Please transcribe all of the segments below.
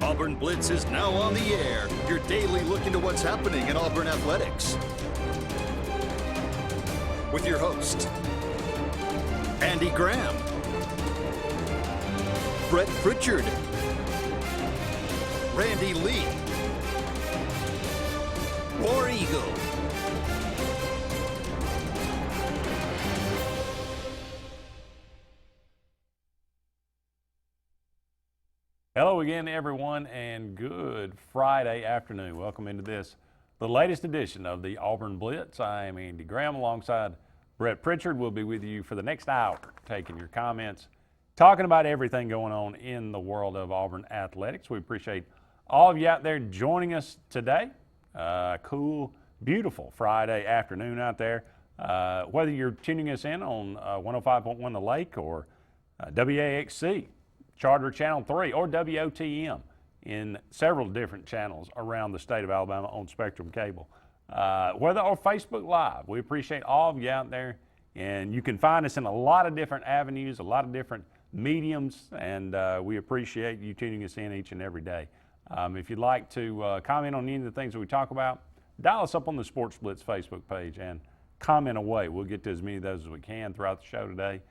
Auburn Blitz is now on the air, your daily look into what's happening in Auburn athletics. With your host, Andy Graham, Brett Pritchard, Randy Lee, War Eagle. Hello again, everyone, and good Friday afternoon. Welcome into the latest edition of the Auburn Blitz. I am Andy Graham alongside Brett Pritchard. We'll be with you for the next hour, taking your comments, talking about everything going on in the world of Auburn athletics. We appreciate all of you out there joining us today. Cool, beautiful Friday afternoon out there. Whether you're tuning us in on 105.1 The Lake or WAXC, Charter Channel 3, or WOTM in several different channels around the state of Alabama on Spectrum Cable. Whether or Facebook Live, we appreciate all of you out there. And you can find us in a lot of different avenues, a lot of different mediums, and we appreciate you tuning us in each and every day. If you'd like to comment on any of the things that we talk about, dial us up on the Sports Blitz Facebook page and comment away. We'll get to as many of those as we can throughout the show today.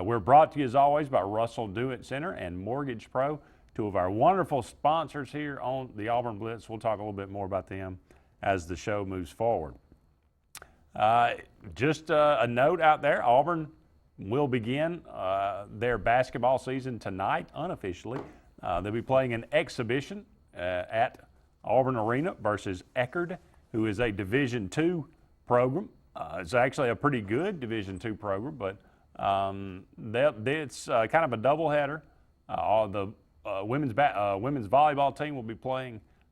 We're brought to you, as always, by Russell Do-It Center and Mortgage Pro, two of our wonderful sponsors here on the Auburn Blitz. We'll talk a little bit more about them as the show moves forward. Just a note out there, Auburn will begin their basketball season tonight, unofficially. They'll be playing an exhibition at Auburn Arena versus Eckerd, who is a Division II program. It's actually a pretty good Division II program, but it's kind of a doubleheader. The women's volleyball team will be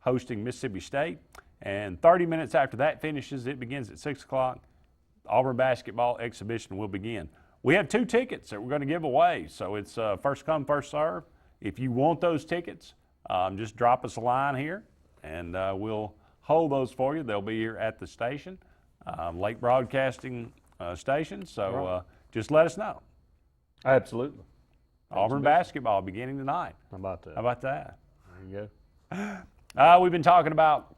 hosting Mississippi State, and 30 minutes after that finishes, it begins at 6 o'clock. Auburn basketball exhibition will begin. We have 2 tickets that we're going to give away, so it's first come, first serve. If you want those tickets, just drop us a line here, and we'll hold those for you. They'll be here at the station, Lake Broadcasting Station, so right. Just let us know. Absolutely. Auburn basketball beginning tonight. How about that? How about that? There you go. We've been talking about,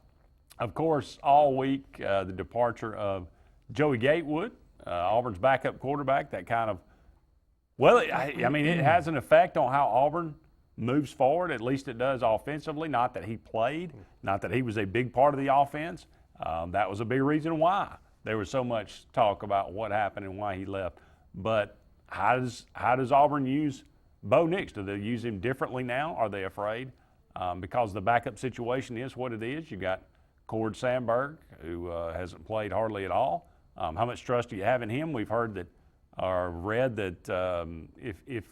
of course, all week, the departure of Joey Gatewood, Auburn's backup quarterback. That kind of, well, I mean, it has an effect on how Auburn moves forward. At least it does offensively. Not that he played, not that he was a big part of the offense. That was a big reason why there was so much talk about what happened and why he left. But how does Auburn use Bo Nix? Do they use him differently now? Are they afraid? Because the backup situation is what it is. You got Cord Sandberg, who hasn't played hardly at all. How much trust do you have in him? We've heard that, or read that if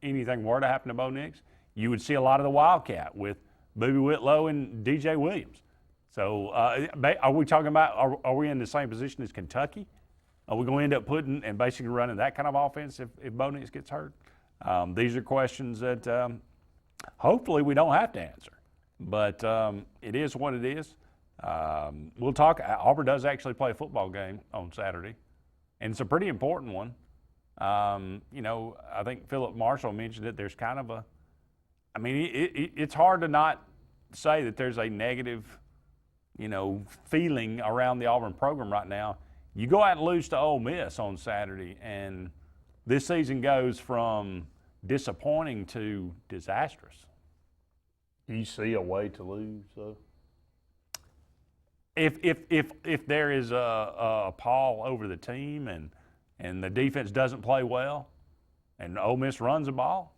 anything were to happen to Bo Nix, you would see a lot of the Wildcat with Boobie Whitlow and DJ Williams. So are we talking about, are we in the same position as Kentucky? Are we going to end up putting and basically running that kind of offense if Bo Nix gets hurt? These are questions that hopefully we don't have to answer. But it is what it is. We'll talk. Auburn does actually play a football game on Saturday, and it's a pretty important one. I think Philip Marshall mentioned it. There's kind of it's hard to not say that there's a negative, feeling around the Auburn program right now. You go out and lose to Ole Miss on Saturday, and this season goes from disappointing to disastrous. Do you see a way to lose, though? If there is a pall over the team and the defense doesn't play well, and Ole Miss runs the ball,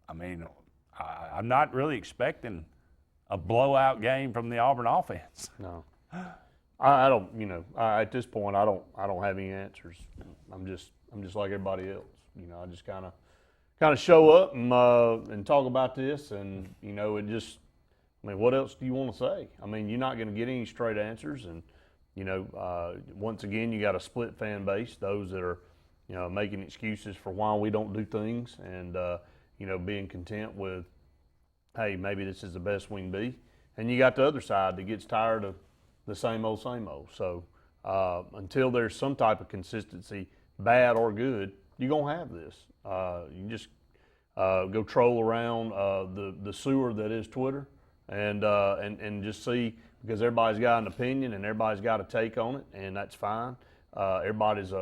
I'm not really expecting a blowout game from the Auburn offense. No. I don't, at this point, I don't have any answers. I'm just like everybody else. I just kind of show up and talk about this, and it just, what else do you want to say? You're not going to get any straight answers, and once again, you got a split fan base. Those that are, making excuses for why we don't do things, and being content with, hey, maybe this is the best we can be, and you got the other side that gets tired of the same old, same old. So until there's some type of consistency, bad or good, you're going to have this. You just go troll around the sewer that is Twitter, and just see, because everybody's got an opinion and everybody's got a take on it, and that's fine. Everybody's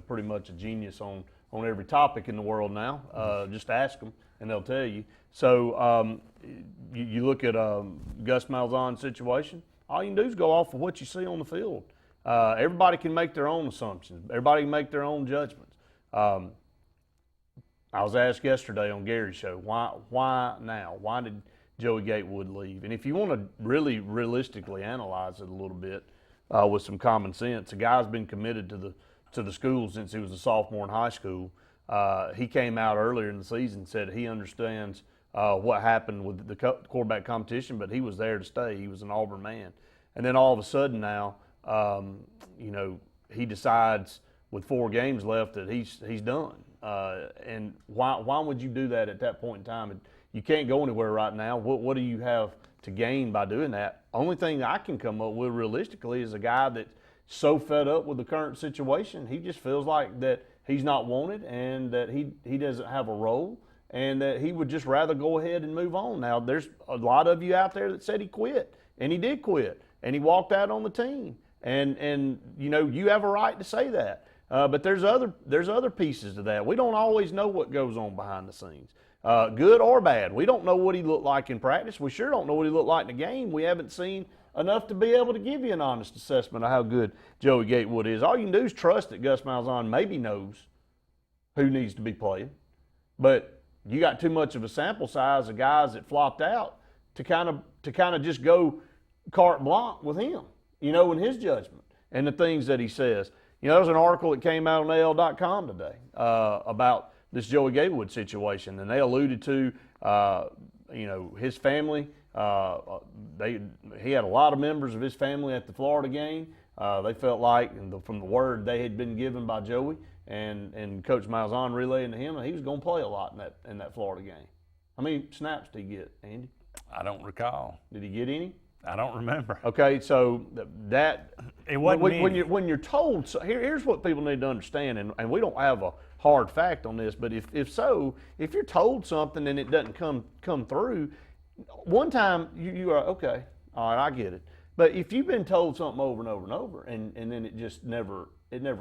pretty much a genius on every topic in the world now. Just ask them and they'll tell you. So you look at Gus Malzahn's situation. All you can do is go off of what you see on the field. Everybody can make their own assumptions. Everybody can make their own judgments. I was asked yesterday on Gary's show, why now? Why did Joey Gatewood leave? And if you want to really realistically analyze it a little bit with some common sense, a guy's been committed to the school since he was a sophomore in high school. He came out earlier in the season and said he understands what happened with the quarterback competition, but he was there to stay. He was an Auburn man. And then all of a sudden now, he decides with 4 games left that he's done. And why would you do that at that point in time? You can't go anywhere right now. What do you have to gain by doing that? Only thing I can come up with realistically is a guy that's so fed up with the current situation, he just feels like that he's not wanted and that he doesn't have a role and that he would just rather go ahead and move on. Now, there's a lot of you out there that said he quit, and he did quit, and he walked out on the team. And you have a right to say that. But there's other pieces to that. We don't always know what goes on behind the scenes, good or bad. We don't know what he looked like in practice. We sure don't know what he looked like in the game. We haven't seen enough to be able to give you an honest assessment of how good Joey Gatewood is. All you can do is trust that Gus Malzahn maybe knows who needs to be playing. But you got too much of a sample size of guys that flopped out to kind of just go carte blanche with him, in his judgment and the things that he says. There's an article that came out on AL.com today about this Joey Gatewood situation, and they alluded to, his family. He had a lot of members of his family at the Florida game. They felt like, from the word they had been given by Joey and Coach Malzahn relaying to him, he was going to play a lot in that Florida game. How many snaps did he get, Andy? I don't recall. Did he get any? I don't remember. Okay, so that it wasn't when you're told. So here's what people need to understand, and we don't have a hard fact on this, but if you're told something and it doesn't come through, one time you are okay, all right, I get it. But if you've been told something over and over and over, and then it just never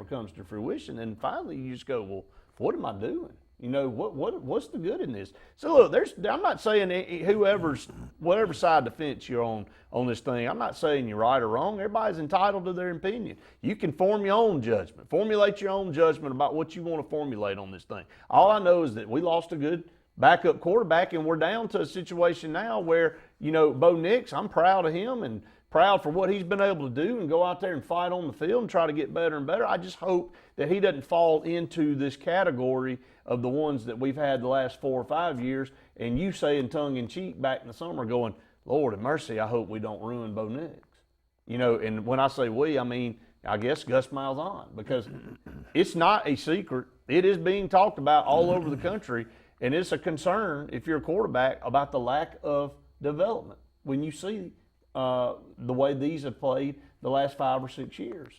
comes to fruition, and finally you just go, well, what am I doing? What's the good in this? So look, I'm not saying whatever side of the fence you're on this thing, I'm not saying you're right or wrong. Everybody's entitled to their opinion. You can form your own judgment. Formulate your own judgment about what you want to formulate on this thing. All I know is that we lost a good backup quarterback, and we're down to a situation now where, Bo Nix, I'm proud of him and proud for what he's been able to do and go out there and fight on the field and try to get better and better. I just hope that he doesn't fall into this category of the ones that we've had the last 4 or 5 years, and you saying tongue-in-cheek back in the summer going, Lord have mercy, I hope we don't ruin Bo Nix. And when I say we, I mean, I guess Gus Malzahn, because it's not a secret. It is being talked about all over the country, and it's a concern if you're a quarterback about the lack of development when you see the way these have played the last 5 or 6 years.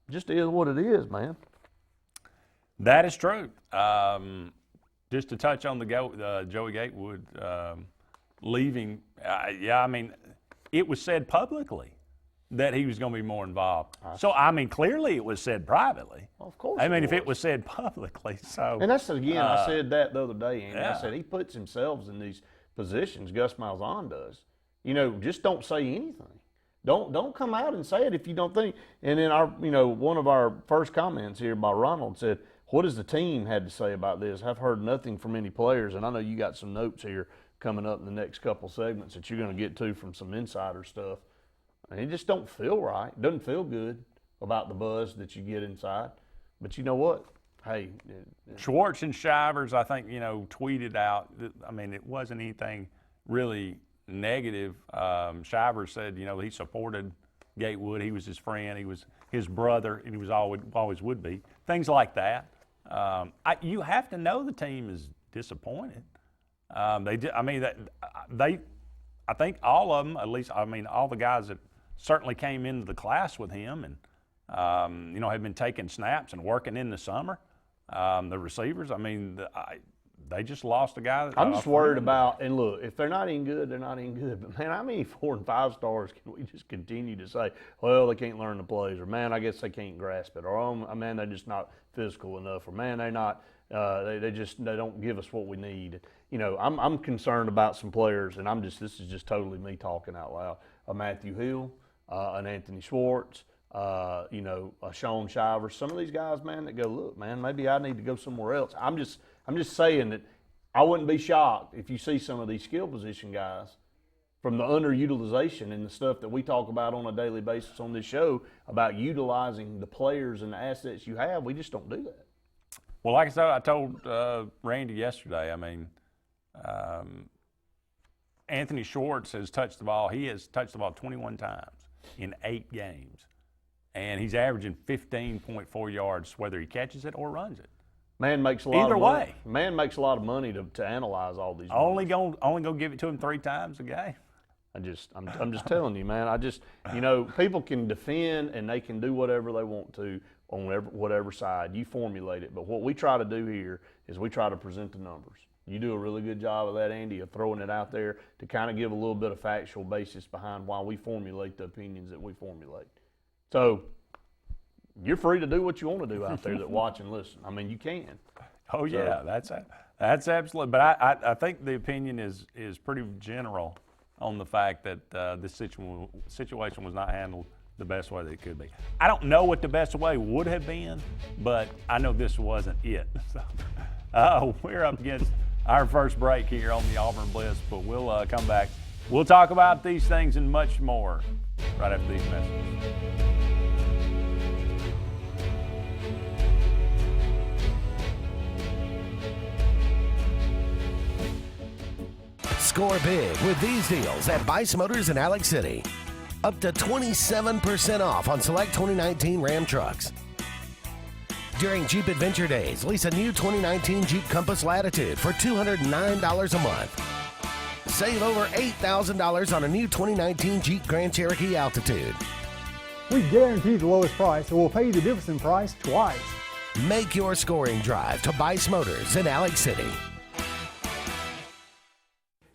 Just is what it is, man. That is true. Just to touch on the Joey Gatewood leaving, it was said publicly that he was going to be more involved. Clearly it was said privately. Well, of course. If it was said publicly, so. And that's, again, I said that the other day, Andy. Yeah. I said he puts himself in these positions, Gus Malzahn does. Just don't say anything. Don't come out and say it if you don't think. And then one of our first comments here by Ronald said, what has the team had to say about this? I've heard nothing from any players, and I know you got some notes here coming up in the next couple segments that you're going to get to from some insider stuff. And it just don't feel right. It doesn't feel good about the buzz that you get inside. But you know what? Hey. Schwartz and Shivers, I think, tweeted out, it wasn't anything really negative. Shivers said, he supported Gatewood. He was his friend. He was his brother, and he was always would be. Things like that. You have to know the team is disappointed. I think all of them, at least, all the guys that certainly came into the class with him and, have been taking snaps and working in the summer. The receivers, they just lost a guy. I'm just worried about, and look, if they're not any good, they're not any good. But, man, how many 4 and 5 stars can we just continue to say, well, they can't learn the plays, or, man, I guess they can't grasp it, or, oh, man, they're just not physical enough, or, man, they're not they don't give us what we need. You know, I'm concerned about some players, and this is just totally me talking out loud. A Matthew Hill, an Anthony Schwartz, a Sean Shivers. Some of these guys, man, that go, look, man, maybe I need to go somewhere else. I'm just saying that I wouldn't be shocked if you see some of these skill position guys from the underutilization and the stuff that we talk about on a daily basis on this show about utilizing the players and the assets you have. We just don't do that. Well, like I said, I told Randy yesterday, I mean, Anthony Schwartz has touched the ball. He has touched the ball 21 times in 8 games. And he's averaging 15.4 yards, whether he catches it or runs it. Man makes a lot Either of money. way. Man makes a lot of money to analyze all these. Only gonna give it to him 3 times a game. I'm just telling you, man. People can defend and they can do whatever they want to on whatever side. You formulate it. But what we try to do here is we try to present the numbers. You do a really good job of that, Andy, of throwing it out there to kind of give a little bit of factual basis behind why we formulate the opinions that we formulate. So you're free to do what you want to do out there that watch and listen. I mean, you can. Oh, yeah, that's absolutely. But I think the opinion is pretty general on the fact that this situation was not handled the best way that it could be. I don't know what the best way would have been, but I know this wasn't it. So we're up against our first break here on the Auburn Blitz, but we'll come back. We'll talk about these things and much more right after these messages. Score big with these deals at Bice Motors in Alex City. Up to 27% off on select 2019 Ram trucks. During Jeep Adventure Days, lease a new 2019 Jeep Compass Latitude for $209 a month. Save over $8,000 on a new 2019 Jeep Grand Cherokee Altitude. We guarantee the lowest price, and we'll pay you the difference in price twice. Make your scoring drive to Bice Motors in Alex City.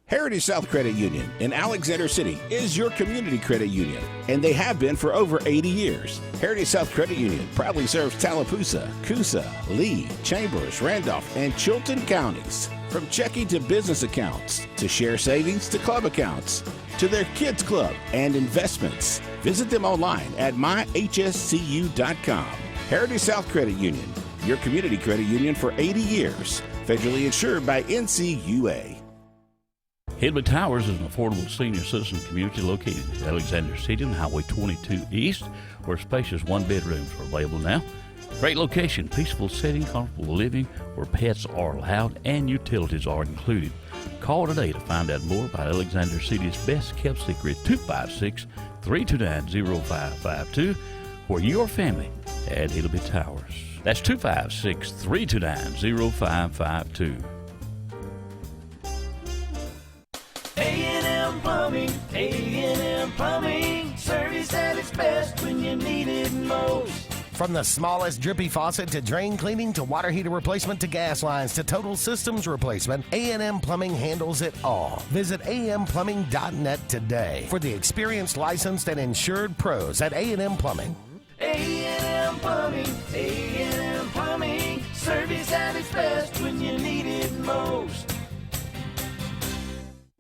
Heritage South Credit Union in Alexander City is your community credit union, and they have been for over 80 years. Heritage South Credit Union proudly serves Tallapoosa, Coosa, Lee, Chambers, Randolph, and Chilton counties. From checking to business accounts, to share savings to club accounts, to their kids club and investments. Visit them online at myhscu.com. Heritage South Credit Union, your community credit union for 80 years. Federally insured by NCUA. Hidley Towers is an affordable senior citizen community located in Alexander City on Highway 22 East, where spacious one-bedrooms are available now. Great location, peaceful setting, comfortable living, where pets are allowed and utilities are included. Call today to find out more about Alexander City's best-kept secret, 256-329-0552, where your family at Hidley Towers. That's 256-329-0552. A&M Plumbing, service at its best when you need it most. From the smallest drippy faucet to drain cleaning to water heater replacement to gas lines to total systems replacement, A&M Plumbing handles it all. Visit amplumbing.net today for the experienced, licensed, and insured pros at A&M Plumbing. A&M Plumbing, service at its best when you need it most.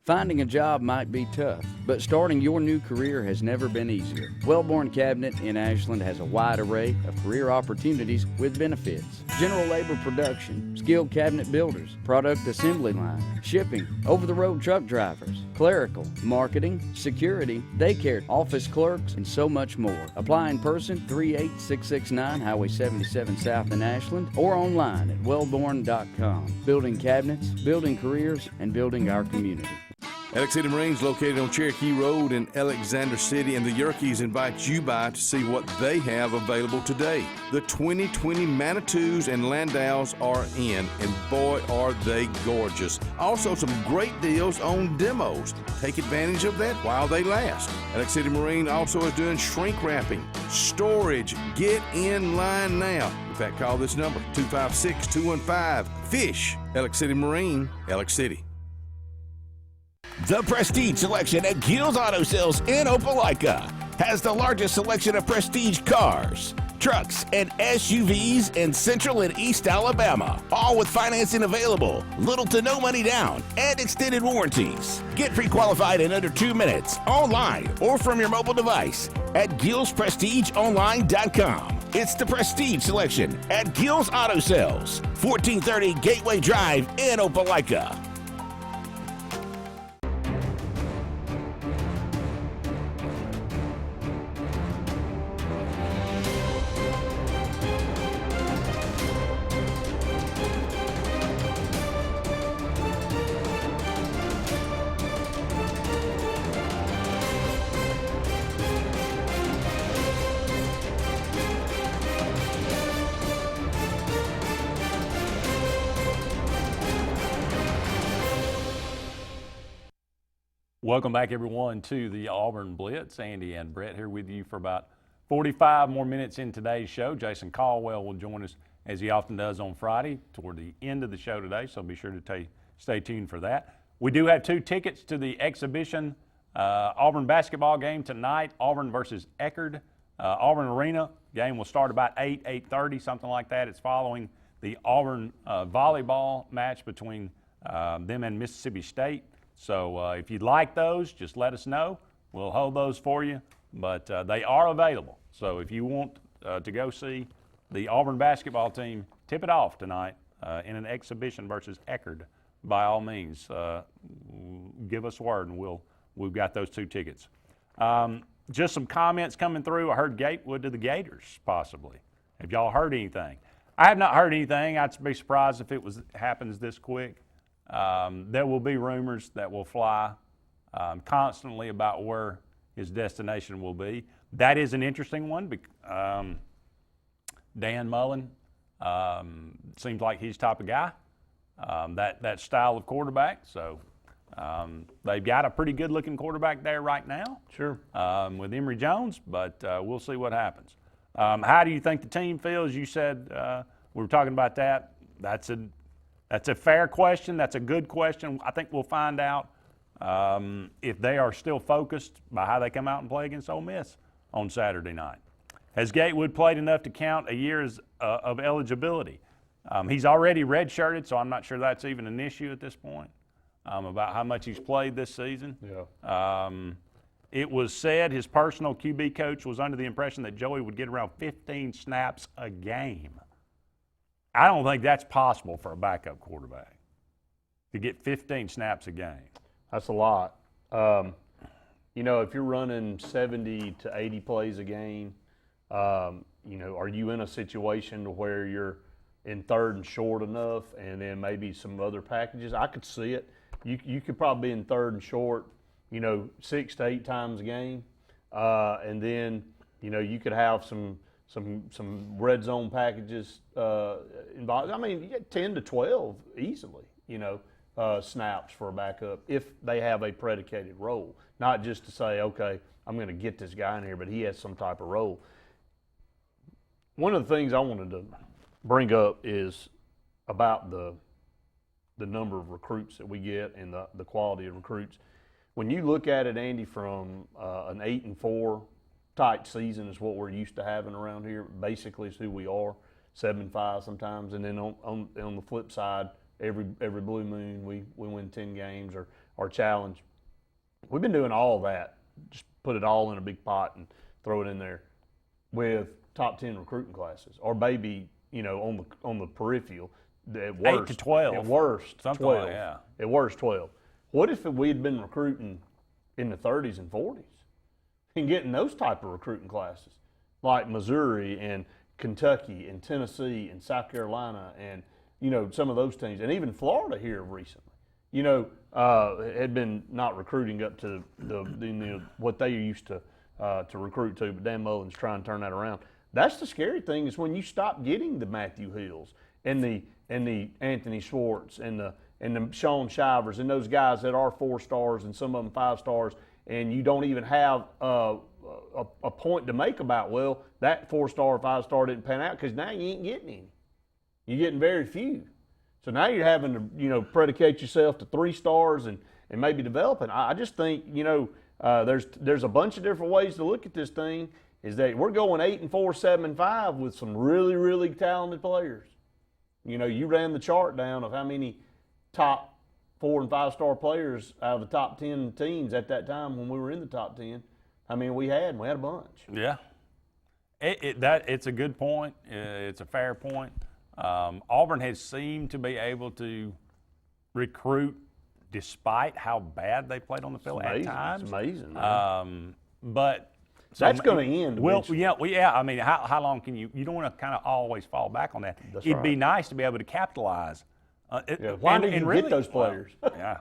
Finding a job might be tough, but starting your new career has never been easier. Wellborn Cabinet in Ashland has a wide array of career opportunities with benefits. General labor production, skilled cabinet builders, product assembly line, shipping, over-the-road truck drivers, clerical, marketing, security, daycare, office clerks, and so much more. Apply in person, 38669 Highway 77 South in Ashland, or online at wellborn.com. Building cabinets, building careers, and building our community. Alex City Marines, located on Cherokee Road in Alexander City, and the Yerkes invite you by to see what they have available today. The 2020 Manitous and Landaus are in, and boy, are they gorgeous. Also, some great deals on demos. Take advantage of that while they last. Alex City Marine also is doing shrink wrapping, storage. Get in line now. In fact, call this number, 256-215-FISH. Alex City Marine, Alex City. The Prestige Selection at Gill's Auto Sales in Opelika has the largest selection of prestige cars, trucks, and SUVs in Central and East Alabama, all with financing available, little to no money down, and extended warranties. Get pre-qualified in under 2 minutes, online or from your mobile device at GillsPrestigeOnline.com. It's the Prestige Selection at Gill's Auto Sales, 1430 Gateway Drive in Opelika. Welcome back, everyone, to the Auburn Blitz. Andy and Brett here with you for about 45 more minutes in today's show. Jason Caldwell will join us, as he often does on Friday, toward the end of the show today, so be sure to stay tuned for that. We do have 2 tickets to the exhibition Auburn basketball game tonight, Auburn versus Eckerd. Auburn Arena game will start about 8:30, something like that. It's following the Auburn volleyball match between them and Mississippi State. So if you'd like those, just let us know. We'll hold those for you, but they are available. So if you want to go see the Auburn basketball team tip it off tonight in an exhibition versus Eckerd, by all means, give us a word, and we've got those 2 tickets. Just some comments coming through. I heard Gatewood to the Gators, possibly. Have y'all heard anything? I have not heard anything. I'd be surprised if it happens this quick. There will be rumors that will fly constantly about where his destination will be. That is an interesting one. Dan Mullen seems like he's type of guy, that style of quarterback. So they've got a pretty good-looking quarterback there right now. Sure. With Emory Jones, but we'll see what happens. How do you think the team feels? You said we were talking about that. That's a fair question. That's a good question. I think we'll find out if they are still focused by how they come out and play against Ole Miss on Saturday night. Has Gatewood played enough to count a year of eligibility? He's already redshirted, so I'm not sure that's even an issue at this point about how much he's played this season. Yeah. It was said his personal QB coach was under the impression that Joey would get around 15 snaps a game. I don't think that's possible for a backup quarterback to get 15 snaps a game. That's a lot. If you're running 70 to 80 plays a game, are you in a situation to where you're in 3rd and short enough, and then maybe some other packages? I could see it. You could probably be in 3rd and short, 6 to 8 times a game, and then you could have some red zone packages involved. I mean, you get 10 to 12 easily, snaps for a backup if they have a predicated role. Not just to say, okay, I'm going to get this guy in here, but he has some type of role. One of the things I wanted to bring up is about the number of recruits that we get and the quality of recruits. When you look at it, Andy, from an 8-4 tight season is what we're used to having around here. Basically, is who we are. 7-5 sometimes, and then on the flip side, every blue moon we win 10 games or challenge. We've been doing all of that. Just put it all in a big pot and throw it in there with top 10 recruiting classes, or maybe on the peripheral. At worst, 8 to 12. At worst, something 12. Like, yeah. At worst, 12. What if we had been recruiting in the 30s and 40s? And getting those type of recruiting classes, like Missouri and Kentucky and Tennessee and South Carolina and some of those teams, and even Florida here recently. had been not recruiting up to what they used to recruit to, but Dan Mullen's trying to turn that around. That's the scary thing is when you stop getting the Matthew Hills and the Anthony Schwartz and the Sean Shivers and those guys that are 4 stars and some of them 5 stars, and you don't even have a point to make about, well, that 4-star or 5-star didn't pan out, because now you ain't getting any. You're getting very few. So now you're having to, predicate yourself to 3 stars and maybe developing. I just think, there's a bunch of different ways to look at this thing, is that we're going 8-4, 7-5 with some really, really talented players. You ran the chart down of how many top 4- and 5-star players out of the top 10 teams at that time when we were in the top 10. I mean, we had a bunch. Yeah. It's a good point. It's a fair point. Auburn has seemed to be able to recruit despite how bad they played on the field at times. It's amazing. Man. But that's going to end. Well, yeah. I mean, how long can you don't want to kind of always fall back on that. That's It'd be nice to be able to capitalize. Why do you really get those players? Yeah.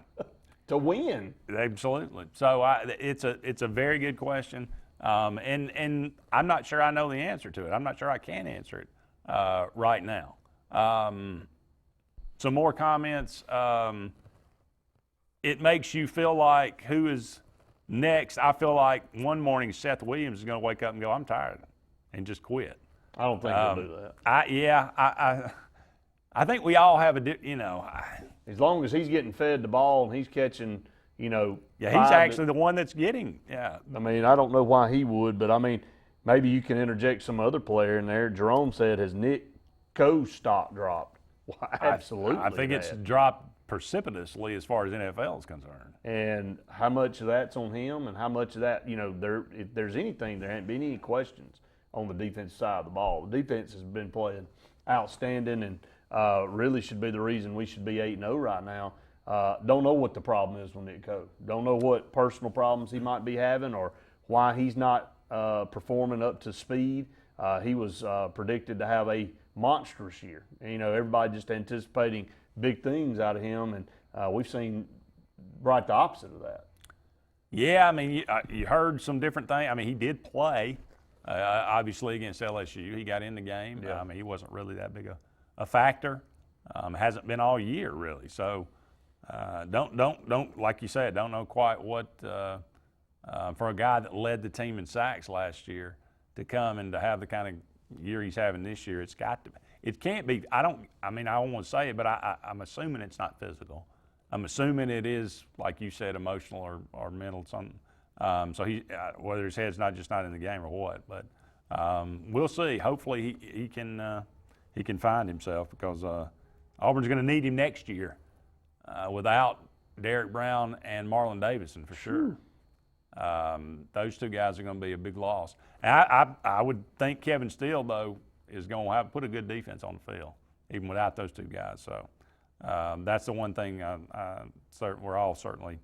To win. Absolutely. So it's a very good question, and I'm not sure I know the answer to it. I'm not sure I can answer it right now. Some more comments. It makes you feel like who is next. I feel like one morning Seth Williams is going to wake up and go, I'm tired, and just quit. I don't think he'll do that. I think we all have as long as he's getting fed the ball and he's catching, Yeah, he's actually the one that's getting, yeah. I mean, I don't know why he would, but I mean, maybe you can interject some other player in there. Jerome said, has Nick Coe's stock dropped? Well, absolutely. I think it's dropped precipitously as far as NFL is concerned. And how much of that's on him, and how much of that, if there's anything, there haven't been any questions on the defense side of the ball. The defense has been playing outstanding and really should be the reason we should be 8-0 right now. Don't know what the problem is with Nick Coe. Don't know what personal problems he might be having or why he's not performing up to speed. He was predicted to have a monstrous year. Everybody just anticipating big things out of him, and we've seen right the opposite of that. Yeah, I mean, you heard some different things. I mean, he did play, obviously, against LSU. He got in the game. Yeah. I mean, he wasn't really that big a factor. Hasn't been all year, really. So don't like you said, don't know quite what for a guy that led the team in sacks last year to come and to have the kind of year he's having this year. It can't be. I don't want to say it, but I'm assuming it's not physical. I'm assuming it is, like you said, emotional or mental something. So he whether his head's not in the game or what, but we'll see. Hopefully he can find himself, because Auburn's going to need him next year without Derek Brown and Marlon Davison for sure. Those two guys are going to be a big loss. And I would think Kevin Steele, though, is going to put a good defense on the field, even without those two guys. So that's the one thing we're all certainly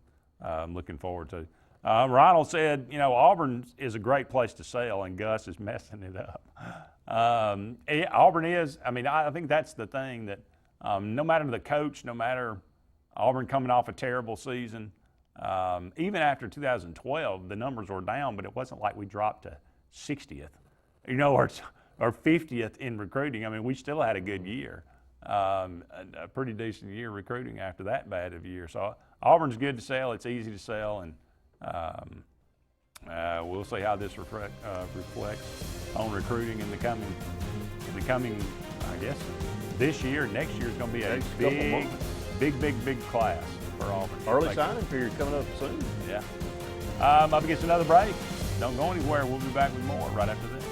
looking forward to. Ronald said, Auburn is a great place to sell, and Gus is messing it up. Auburn is. I mean, I think that's the thing that no matter the coach, no matter Auburn coming off a terrible season, even after 2012, the numbers were down, but it wasn't like we dropped to 60th, or 50th in recruiting. I mean, we still had a good year, a pretty decent year recruiting after that bad of a year. So Auburn's good to sell. It's easy to sell, and we'll see how this reflects on recruiting in the coming. I guess this year, next year is going to be a big class for Auburn. Early signing period coming up soon. Yeah. Up against another break. Don't go anywhere. We'll be back with more right after this.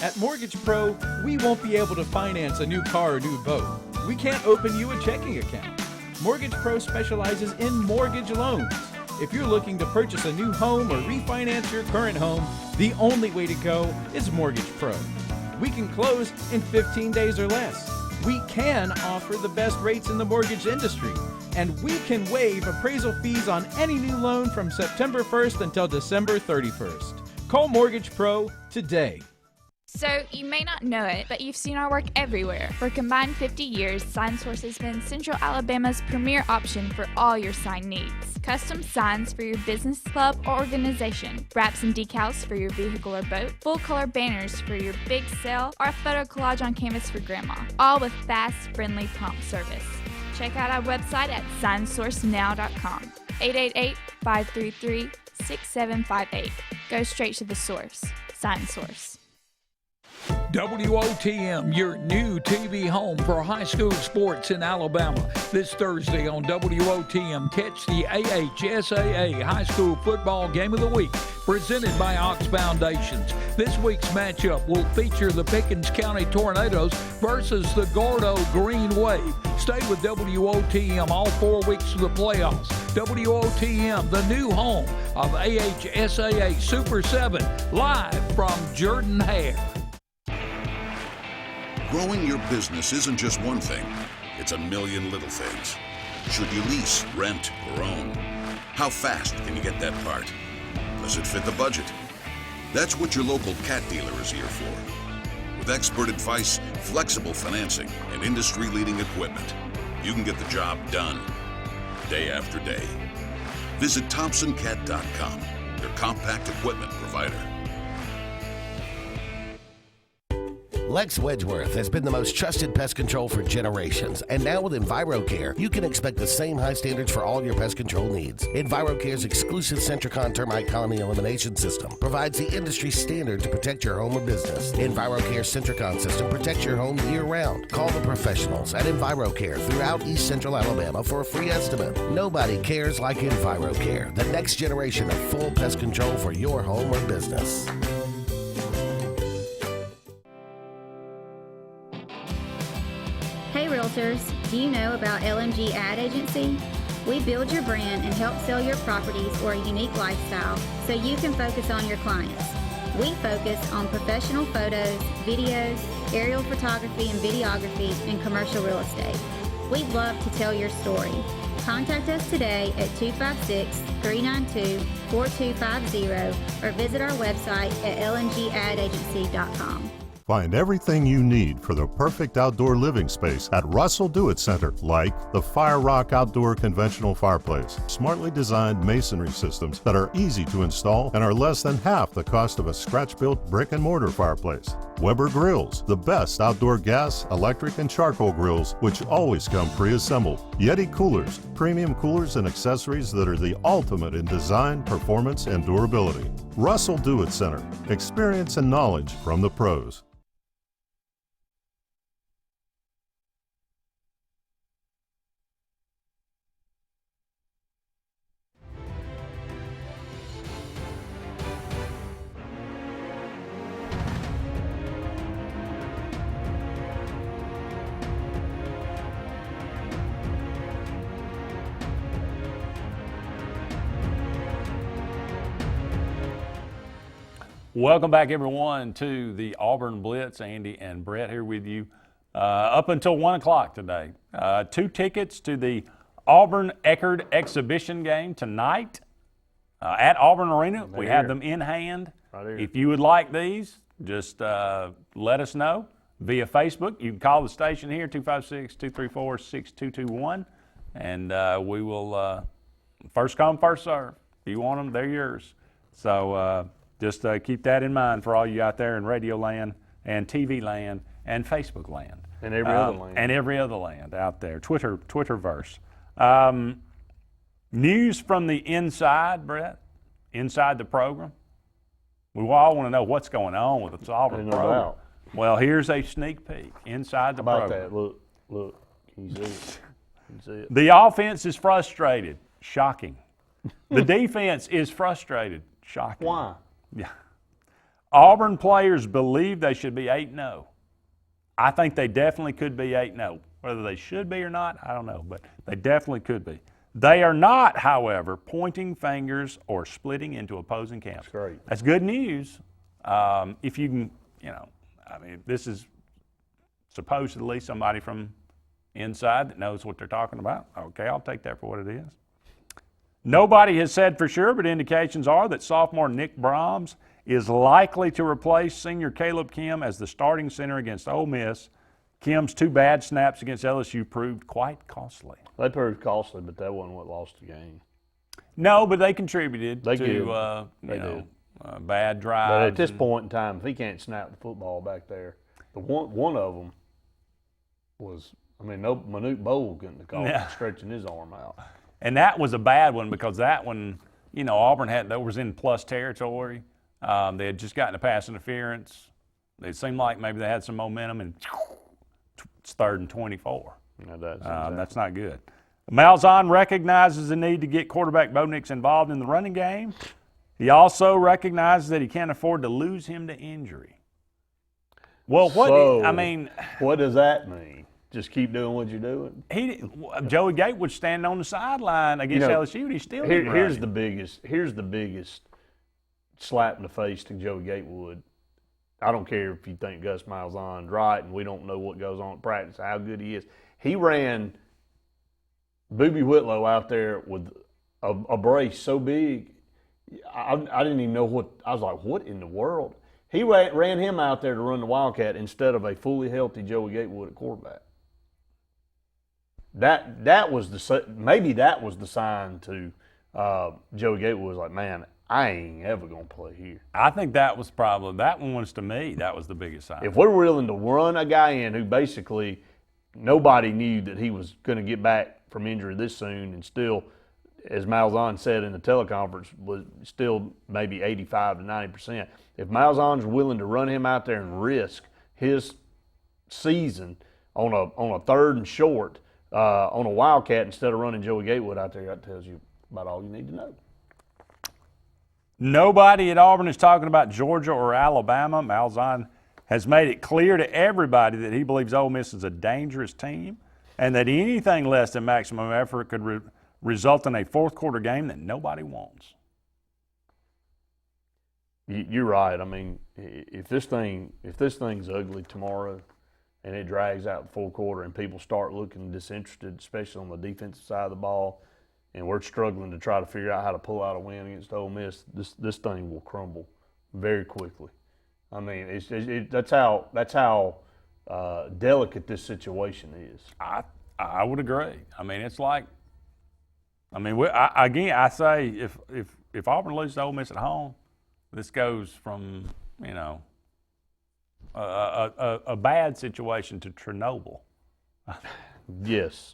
At Mortgage Pro, we won't be able to finance a new car or new boat. We can't open you a checking account. Mortgage Pro specializes in mortgage loans. If you're looking to purchase a new home or refinance your current home, the only way to go is Mortgage Pro. We can close in 15 days or less. We can offer the best rates in the mortgage industry. And we can waive appraisal fees on any new loan from September 1st until December 31st. Call Mortgage Pro today. So, you may not know it, but you've seen our work everywhere. For a combined 50 years, SignSource has been Central Alabama's premier option for all your sign needs. Custom signs for your business, club, or organization. Wraps and decals for your vehicle or boat. Full-color banners for your big sale, or a photo collage on canvas for grandma. All with fast, friendly, prompt service. Check out our website at signsourcenow.com. 888-533-6758. Go straight to the source. SignSource. WOTM, your new TV home for high school sports in Alabama. This Thursday on WOTM, catch the AHSAA High School Football Game of the Week, presented by Ox Foundations. This week's matchup will feature the Pickens County Tornadoes versus the Gordo Green Wave. Stay with WOTM all 4 weeks of the playoffs. WOTM, the new home of AHSAA Super 7, live from Jordan-Hare. Growing your business isn't just one thing, it's a million little things. Should you lease, rent, or own? How fast can you get that part? Does it fit the budget? That's what your local Cat dealer is here for. With expert advice, flexible financing, and industry-leading equipment, you can get the job done, day after day. Visit ThompsonCat.com, your compact equipment provider. Lex Wedgeworth has been the most trusted pest control for generations, and now with EnviroCare, you can expect the same high standards for all your pest control needs. EnviroCare's exclusive Centricon termite colony elimination system provides the industry standard to protect your home or business. EnviroCare's Centricon system protects your home year-round. Call the professionals at EnviroCare throughout East Central Alabama for a free estimate. Nobody cares like EnviroCare, the next generation of full pest control for your home or business. Hey Realtors, do you know about LMG Ad Agency? We build your brand and help sell your properties or a unique lifestyle so you can focus on your clients. We focus on professional photos, videos, aerial photography and videography, and commercial real estate. We'd love to tell your story. Contact us today at 256-392-4250 or visit our website at lmgadagency.com. Find everything you need for the perfect outdoor living space at Russell Do-It Center, like the Fire Rock Outdoor Conventional Fireplace, smartly designed masonry systems that are easy to install and are less than half the cost of a scratch-built brick and mortar fireplace. Weber Grills, the best outdoor gas, electric, and charcoal grills, which always come pre-assembled. Yeti Coolers, premium coolers and accessories that are the ultimate in design, performance, and durability. Russell Do-It Center, experience and knowledge from the pros. Welcome back, everyone, to the Auburn Blitz. Andy and Brett here with you up until 1 o'clock today. 2 tickets to the Auburn Eckerd exhibition game tonight at Auburn Arena. We have them in hand. Right here. If you would like these, just let us know via Facebook. You can call the station here, 256-234-6221, and we will first come, first serve. If you want them, they're yours. So just keep that in mind for all you out there in radio land and TV land and Facebook land. And every other land. And every other land out there. Twitterverse. News from the inside, Brett, inside the program. We all want to know what's going on with the Auburn program. Doubt. Well, here's a sneak peek inside the How about program. that? Look. Can you see it? Can you see it? The offense is frustrated. Shocking. The defense is frustrated. Shocking. Why? Yeah. Auburn players believe they should be 8-0. I think they definitely could be 8-0. Whether they should be or not, I don't know, but they definitely could be. They are not, however, pointing fingers or splitting into opposing camps. That's great. That's good news. If you can, this is supposedly somebody from inside that knows what they're talking about. Okay, I'll take that for what it is. Nobody has said for sure, but indications are that sophomore Nick Brahms is likely to replace senior Caleb Kim as the starting center against Ole Miss. Kim's 2 bad snaps against LSU proved quite costly. They proved costly, but that wasn't what lost the game. No, but they contributed They to did. bad drives. But at this point in time, if he can't snap the football back there, the one of them was, Manute Bowl couldn't have called it, stretching his arm out. And that was a bad one because that one, Auburn was in plus territory. They had just gotten a pass interference. It seemed like maybe they had some momentum, and it's 3rd and 24. That's not good. Malzahn recognizes the need to get quarterback Bo Nix involved in the running game. He also recognizes that he can't afford to lose him to injury. Well, what does that mean? Just keep doing what you're doing? Joey Gatewood standing on the sideline against LSU, and he still didn't run. Here's the biggest slap in the face to Joey Gatewood. I don't care if you think Gus Malzahn's right and we don't know what goes on at practice, how good he is. He ran Boobie Whitlow out there with a brace so big, I didn't even know what – I was like, what in the world? He ran him out there to run the Wildcat instead of a fully healthy Joey Gatewood at quarterback. That was maybe that was the sign to Joey Gatewood was like, man, I ain't ever going to play here. I think that was probably – that one was, to me, that was the biggest sign. If we're willing to run a guy in who basically nobody knew that he was going to get back from injury this soon and still, as Malzahn said in the teleconference, was still maybe 85 to 90%. If Malzahn's willing to run him out there and risk his season on a 3rd and short on a Wildcat instead of running Joey Gatewood out there, that tells you about all you need to know. Nobody at Auburn is talking about Georgia or Alabama. Malzahn has made it clear to everybody that he believes Ole Miss is a dangerous team and that anything less than maximum effort could result in a fourth-quarter game that nobody wants. You're right. I mean, if this thing's ugly tomorrow and it drags out the full quarter and people start looking disinterested, especially on the defensive side of the ball, and we're struggling to try to figure out how to pull out a win against Ole Miss, this thing will crumble very quickly. I mean, that's how delicate this situation is. I would agree. I mean, it's like, I say if Auburn loses to Ole Miss at home, this goes from a bad situation to Chernobyl. Yes.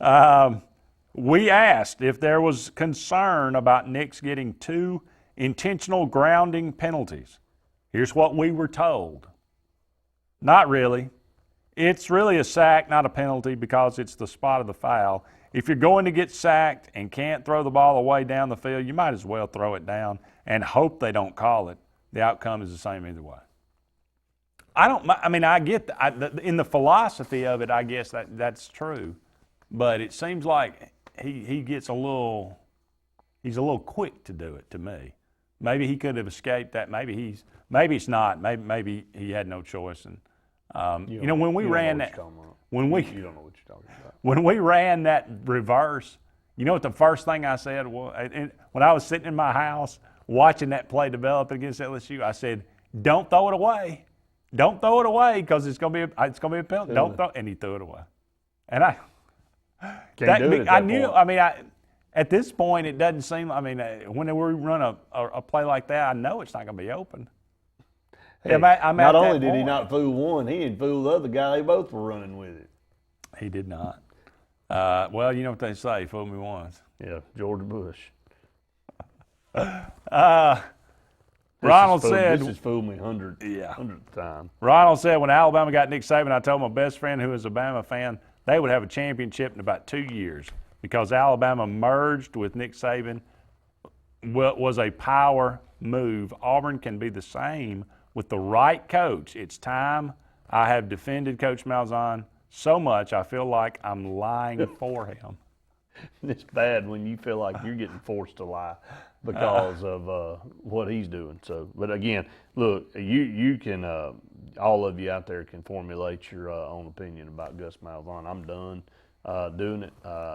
We asked if there was concern about Nix getting 2 intentional grounding penalties. Here's what we were told. Not really. It's really a sack, not a penalty, because it's the spot of the foul. If you're going to get sacked and can't throw the ball away down the field, you might as well throw it down and hope they don't call it. The outcome is the same either way. I get in the philosophy of it, I guess that's true. But it seems like he gets he's a little quick to do it to me. Maybe he could have escaped that. Maybe it's not. Maybe he had no choice. And when we ran that, you don't know what you're talking about. When we ran that reverse, you know what the first thing I said was, when I was sitting in my house watching that play develop against LSU, I said, "Don't throw it away. Don't throw it away because it's gonna be a penalty. Don't throw." And he threw it away. And I knew. At this point, it doesn't seem. When we run a play like that, I know it's not going to be open. Hey, not only did he not fool one, he didn't fool the other guy. They both were running with it. He did not. Well, you know what they say: "Fool me once." Yeah, George Bush. Ronald said, "This has fooled me hundredth time." Ronald said, "When Alabama got Nick Saban, I told my best friend who is a Bama fan they would have a championship in about 2 years because Alabama merged with Nick Saban was a power move. Auburn can be the same with the right coach. It's time. I have defended Coach Malzahn so much I feel like I'm lying for him." It's bad when you feel like you're getting forced to lie because of what he's doing. So, but again, look, you can all of you out there can formulate your own opinion about Gus Malzahn. I'm done doing it.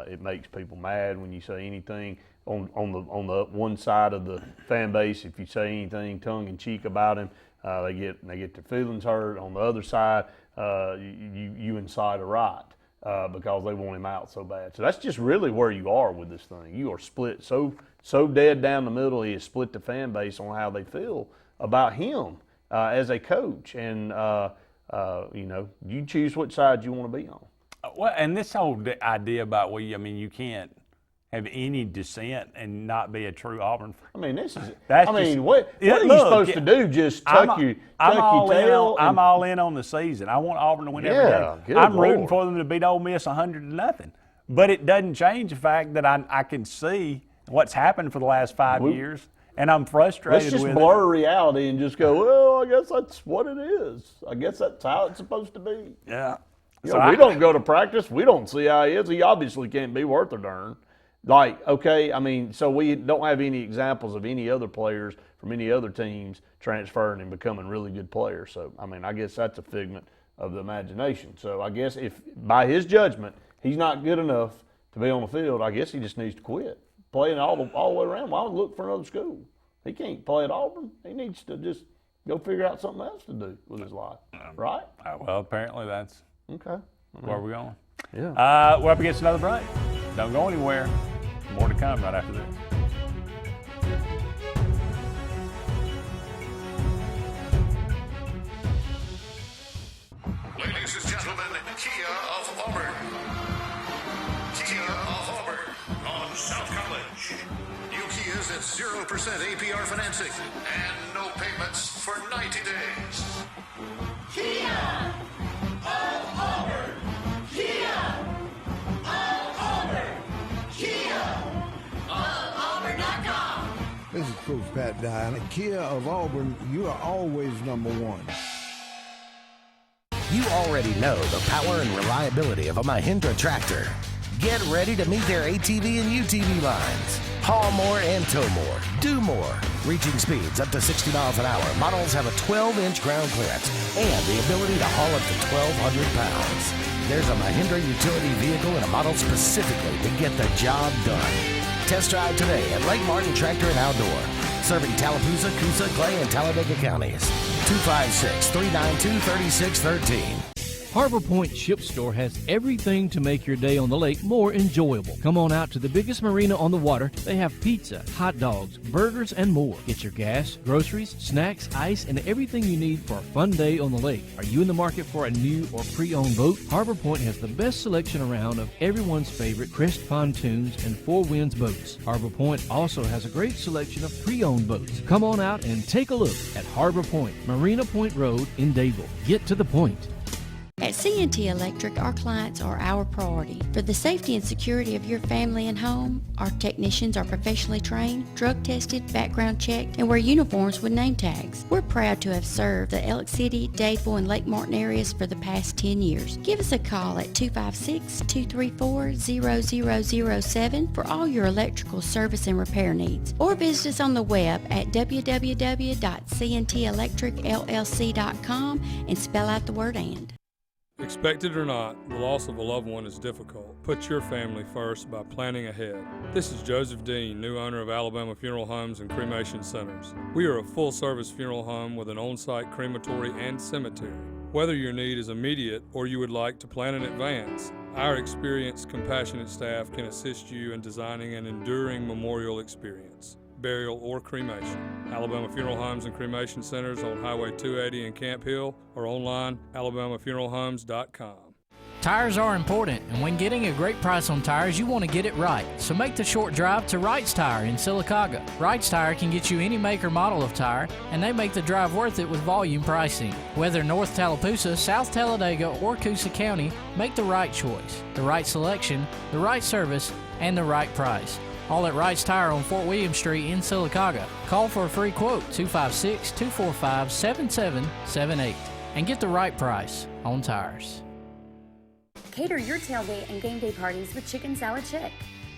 It makes people mad when you say anything on the one side of the fan base, if you say anything tongue in cheek about him, they get their feelings hurt. On the other side, you incite a riot because they want him out so bad. So that's just really where you are with this thing. You are split so dead down the middle. He has split the fan base on how they feel about him as a coach, and you choose which side you want to be on. Well, and this whole idea about you can't have any dissent and not be a true Auburn fan. I mean, what are you supposed to do? Just tuck your tail? I'm all in on the season. I want Auburn to win every game. I'm rooting for them to beat Ole Miss 100-0. But it doesn't change the fact that I can see what's happened for the last 5 years, and I'm frustrated with it. Let's just blur reality and just go, well, I guess that's what it is. I guess that's how it's supposed to be. Yeah. We don't go to practice. We don't see how he is. He obviously can't be worth a darn. So we don't have any examples of any other players from any other teams transferring and becoming really good players. So, I guess that's a figment of the imagination. So I guess if, by his judgment, he's not good enough to be on the field, I guess he just needs to quit playing all the way around. Why look for another school? He can't play at Auburn. He needs to just go figure out something else to do with his life, right? Well, apparently that's where we're going. Yeah. We're up against another break. Don't go anywhere. More to come right after this. Ladies and gentlemen, Kia of Auburn. Kia of Auburn on South College. New Kias at 0% APR financing and no payments for 90 days. Kia of Auburn. Kia of Auburn. Kia of Auburn.com. This is Coach Pat Dye. At Kia of Auburn, you are always number one. You already know the power and reliability of a Mahindra tractor. Get ready to meet their ATV and UTV lines. Haul more and tow more. Do more. Reaching speeds up to 60 miles an hour. Models have a 12-inch ground clearance and the ability to haul up to 1,200 pounds. There's a Mahindra utility vehicle and a model specifically to get the job done. Test drive today at Lake Martin Tractor and Outdoor. Serving Tallapoosa, Coosa, Clay, and Talladega counties. 256-392-3613. Harbor Point Ship Store has everything to make your day on the lake more enjoyable. Come on out to the biggest marina on the water. They have pizza, hot dogs, burgers, and more. Get your gas, groceries, snacks, ice, and everything you need for a fun day on the lake. Are you in the market for a new or pre-owned boat? Harbor Point has the best selection around of everyone's favorite Crest pontoons and Four Winds boats. Harbor Point also has a great selection of pre-owned boats. Come on out and take a look at Harbor Point, Marina Point Road in Dadeville. Get to the point. At C&T Electric, our clients are our priority. For the safety and security of your family and home, our technicians are professionally trained, drug tested, background checked, and wear uniforms with name tags. We're proud to have served the Elk City, Dadeville, and Lake Martin areas for the past 10 years. Give us a call at 256-234-0007 for all your electrical service and repair needs, or visit us on the web at www.cntelectricllc.com and spell out the word "and." Expect it or not, the loss of a loved one is difficult. Put your family first by planning ahead. This is Joseph Dean, new owner of Alabama Funeral Homes and Cremation Centers. We are a full-service funeral home with an on-site crematory and cemetery. Whether your need is immediate or you would like to plan in advance, our experienced, compassionate staff can assist you in designing an enduring memorial experience, burial, or cremation. Alabama Funeral Homes and Cremation Centers on Highway 280 in Camp Hill or online, alabamafuneralhomes.com. Tires are important, and when getting a great price on tires, you want to get it right. So make the short drive to Wright's Tire in Sylacauga. Wright's Tire can get you any make or model of tire, and they make the drive worth it with volume pricing. Whether North Tallapoosa, South Talladega, or Coosa County, make the right choice, the right selection, the right service, and the right price. All at Wright's Tire on Fort William Street in Sylacauga. Call for a free quote, 256-245-7778, and get the right price on tires. Cater your tailgate and game day parties with Chicken Salad Chick.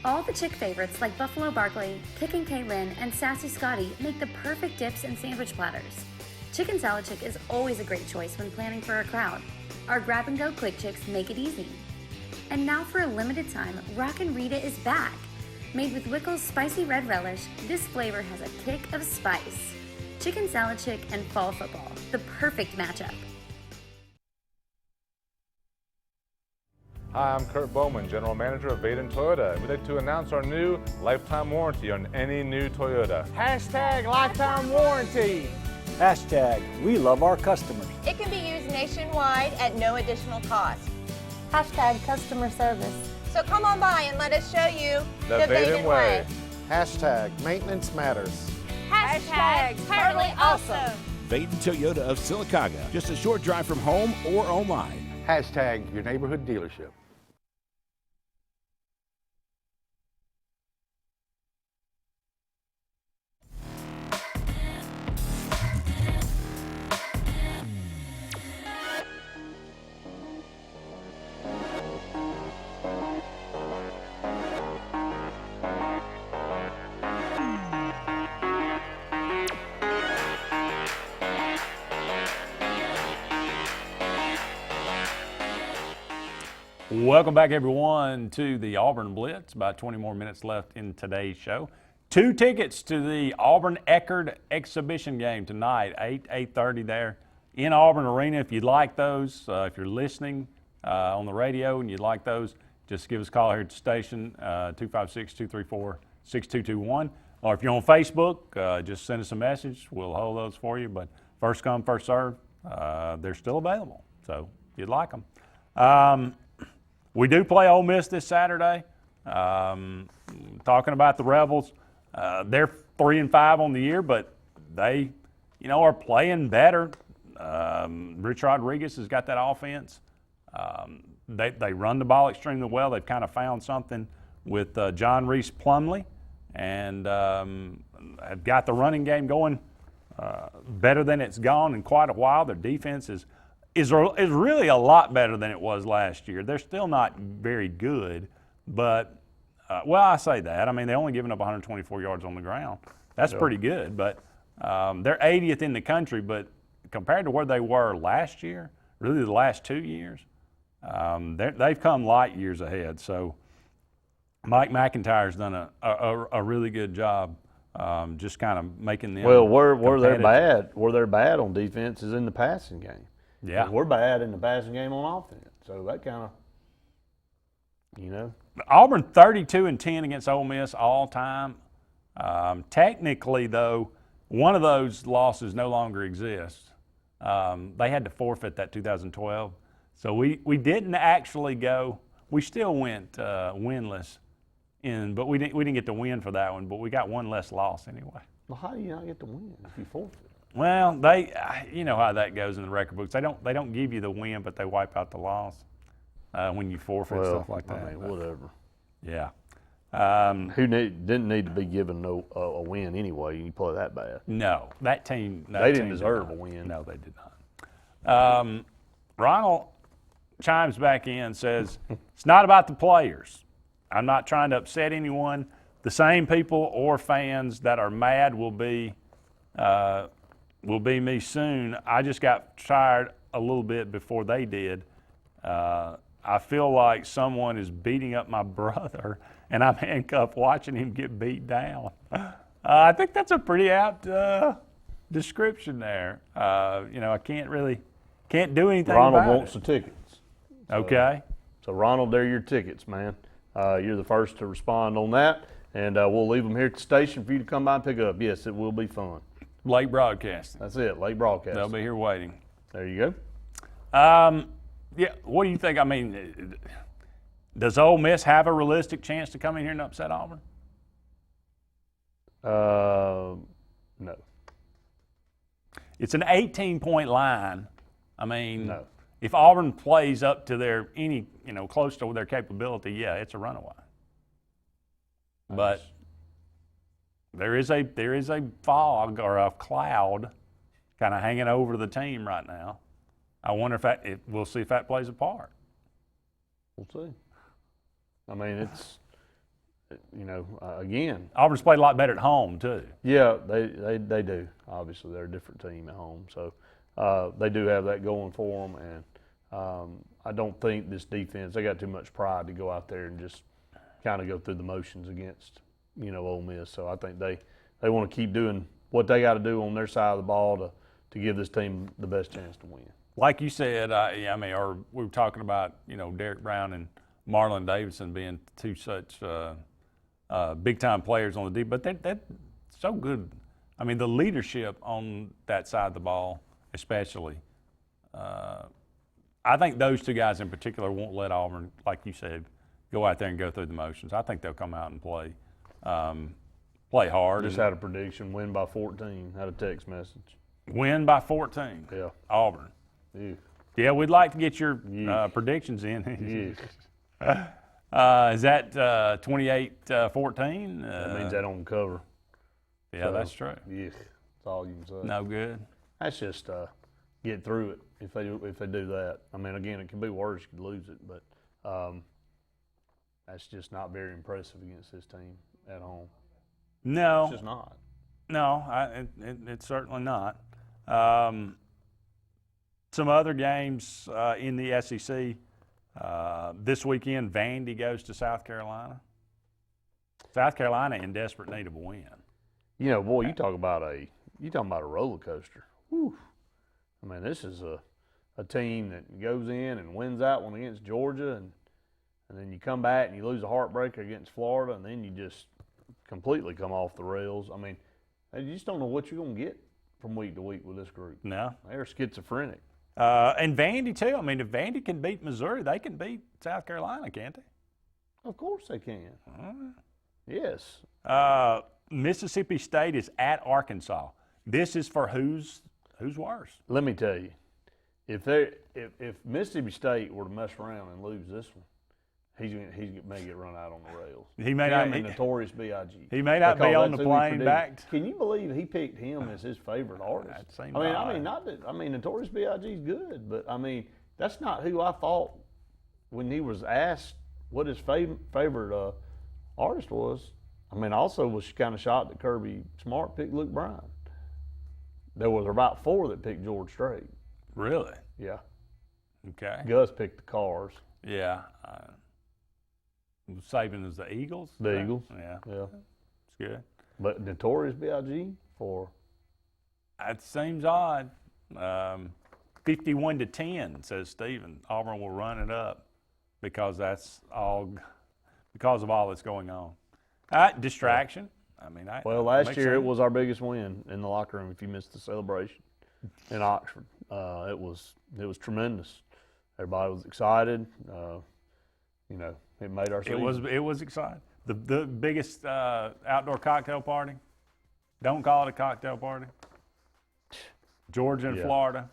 All the Chick favorites like Buffalo Barkley, Kickin' Kaylin, and Sassy Scotty make the perfect dips and sandwich platters. Chicken Salad Chick is always a great choice when planning for a crowd. Our grab-and-go quick chicks make it easy. And now for a limited time, Rockin' Rita is back. Made with Wickles spicy red relish, this flavor has a kick of spice. Chicken salad chick and fall football, the perfect matchup. Hi, I'm Kurt Bowman, General Manager of Vaden Toyota. We'd like to announce our new lifetime warranty on any new Toyota. Hashtag lifetime warranty. Hashtag we love our customers. It can be used nationwide at no additional cost. Hashtag customer service. So come on by and let us show you the Vaden way. Hashtag maintenance matters. Hashtag totally awesome. Vaden Toyota of Sylacauga, just a short drive from home or online. Hashtag your neighborhood dealership. Welcome back, everyone, to the Auburn Blitz. About 20 more minutes left in today's show. 2 tickets to the Auburn-Eckerd exhibition game tonight, 8:30 there in Auburn Arena. If you'd like those, if you're listening on the radio and you'd like those, just give us a call here at the station, 256-234-6221. Or if you're on Facebook, just send us a message. We'll hold those for you. But first come, first serve, they're still available. So if you'd like them. We do play Ole Miss this Saturday. Talking about the Rebels, they're 3-5 on the year, but they, are playing better. Rich Rodriguez has got that offense. They run the ball extremely well. They've kind of found something with John Reese Plumlee, and have got the running game going better than it's gone in quite a while. Their defense is really a lot better than it was last year. They're still not very good, but, I say that. I mean, they only given up 124 yards on the ground. That's pretty good, but they're 80th in the country, but compared to where they were last year, really the last 2 years, they've come light years ahead. So Mike McIntyre's done a really good job just kind of making them where they're bad on defense is in the passing game. Yeah, and we're bad in the passing game on offense, so that kind of, Auburn 32-10 against Ole Miss all time. Technically, though, one of those losses no longer exists. They had to forfeit that 2012, so we didn't actually go. We still went winless, but we didn't get the win for that one. But we got one less loss anyway. Well, how do you not get the win if you forfeit? Well, you know how that goes in the record books. They don't give you the win, but they wipe out the loss when you forfeit, stuff like that. I mean, whatever. Yeah. Who didn't need to be given a win anyway? You play that bad. No, that team. They didn't deserve a win. No, they did not. Ronald chimes back in and says, "It's not about the players. I'm not trying to upset anyone. The same people or fans that are mad will be me soon. I just got tired a little bit before they did. I feel like someone is beating up my brother, and I'm handcuffed watching him get beat down." I think that's a pretty apt description there. I can't do anything Ronald about wants the tickets. Okay. So Ronald, they're your tickets, man. You're the first to respond on that, and we'll leave them here at the station for you to come by and pick up. Yes, it will be fun. Late broadcasting. That's it, late broadcasting. They'll be here waiting. There you go. Yeah, what do you think? I mean, does Ole Miss have a realistic chance to come in here and upset Auburn? No. It's an 18-point line. I mean, no. If Auburn plays up to their close to their capability, yeah, it's a runaway. But there is a fog or a cloud kind of hanging over the team right now. I wonder if we'll see if that plays a part. We'll see. I mean, it's again. Auburn's played a lot better at home too. Yeah, they do. Obviously, they're a different team at home, so they do have that going for them. And I don't think this defense, they got too much pride to go out there and just kind of go through the motions against, Ole Miss. So I think they want to keep doing what they got to do on their side of the ball to give this team the best chance to win. Like you said, or we were talking about, Derek Brown and Marlon Davidson being two such big-time players on the D, but they're so good. I mean, the leadership on that side of the ball, especially. I think those two guys in particular won't let Auburn, like you said, go out there and go through the motions. I think they'll come out and play hard. Just had a prediction, win by 14, had a text message. Win by 14. Yeah. Auburn. Yeah. Yeah, we'd like to get your predictions in. Is that 28-14? That means they don't cover. Yeah, so, that's true. Yeah, that's all you can say. No good. That's just get through it if they do that. I mean, again, it could be worse. You could lose it, but that's just not very impressive against this team at home. No. It's just not. No, it's certainly not. Some other games in the SEC. This weekend, Vandy goes to South Carolina. South Carolina in desperate need of a win. Boy, you talking about a roller coaster. Whew. I mean, this is a team that goes in and wins that one against Georgia, and then you come back and you lose a heartbreaker against Florida, and then you just completely come off the rails. I mean, you just don't know what you're going to get from week to week with this group. No. They're schizophrenic. And Vandy, too. I mean, if Vandy can beat Missouri, they can beat South Carolina, can't they? Of course they can. Yes. Mississippi State is at Arkansas. This is for who's worse. Let me tell you, if Mississippi State were to mess around and lose this one, he may get run out on the rails. He may not. Notorious B.I.G. He may not be on the plane back. Can you believe he picked him as his favorite artist? Notorious B.I.G. is good, but I mean that's not who I thought when he was asked what his favorite artist was. I mean, also was kind of shocked that Kirby Smart picked Luke Bryan. There was about 4 that picked George Strait. Really? Yeah. Okay. Gus picked the Cars. Yeah. Saving as the Eagles? The Eagles. Yeah. Yeah. It's good. But Notorious B.I.G. for? That seems odd. 51-10, says Stephen. Auburn will run it up because of all that's going on. Distraction. I mean, last year it was our biggest win in the locker room. If you missed the celebration in Oxford, it was tremendous. Everybody was excited. It made our season. It was exciting. The biggest outdoor cocktail party. Don't call it a cocktail party. Georgia and Florida.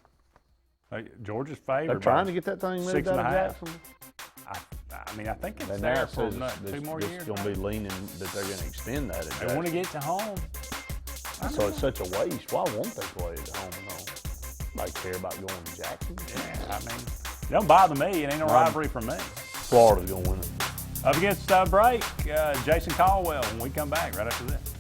Georgia's favored. They're trying to get that thing moved out of Jacksonville. I think it's there for 2 more years. It's going to be leaning that they're going to extend that. They want to get to home. So it's such a waste. Why won't they play at home and home? Like care about going to Jacksonville? Yeah, I mean, it don't bother me. It ain't no rivalry for me. Florida's going to win it. Up against break, Jason Caldwell when we come back right after this.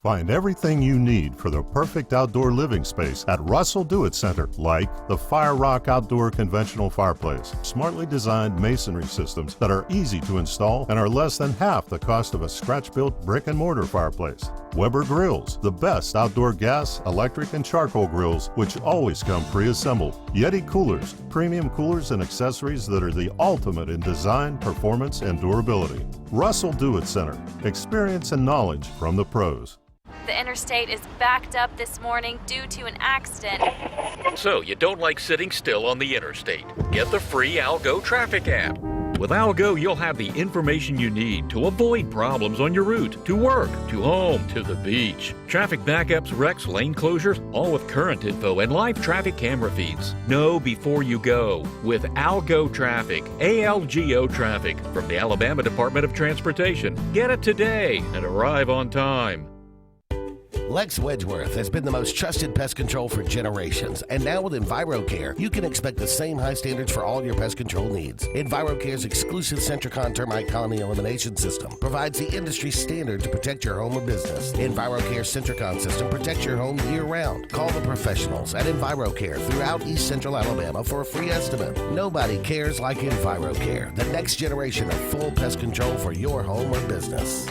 Find everything you need for the perfect outdoor living space at Russell Do-It Center, like the Fire Rock Outdoor Conventional Fireplace, smartly designed masonry systems that are easy to install and are less than half the cost of a scratch-built brick and mortar fireplace. Weber Grills, the best outdoor gas, electric, and charcoal grills, which always come pre-assembled. Yeti Coolers, premium coolers and accessories that are the ultimate in design, performance, and durability. Russell Do-It Center, experience and knowledge from the pros. The interstate is backed up this morning due to an accident. So you don't like sitting still on the interstate? Get the free Algo traffic app. With Algo, you'll have the information you need to avoid problems on your route, to work, to home, to the beach. Traffic backups, wrecks, lane closures, all with current info and live traffic camera feeds. Know before you go with Algo Traffic, ALGO Traffic from the Alabama Department of Transportation. Get it today and arrive on time. Lex Wedgeworth has been the most trusted pest control for generations, and now with EnviroCare, you can expect the same high standards for all your pest control needs. EnviroCare's exclusive Centricon termite colony elimination system provides the industry standard to protect your home or business. EnviroCare's Centricon system protects your home year-round. Call the professionals at EnviroCare throughout East Central Alabama for a free estimate. Nobody cares like EnviroCare, the next generation of full pest control for your home or business.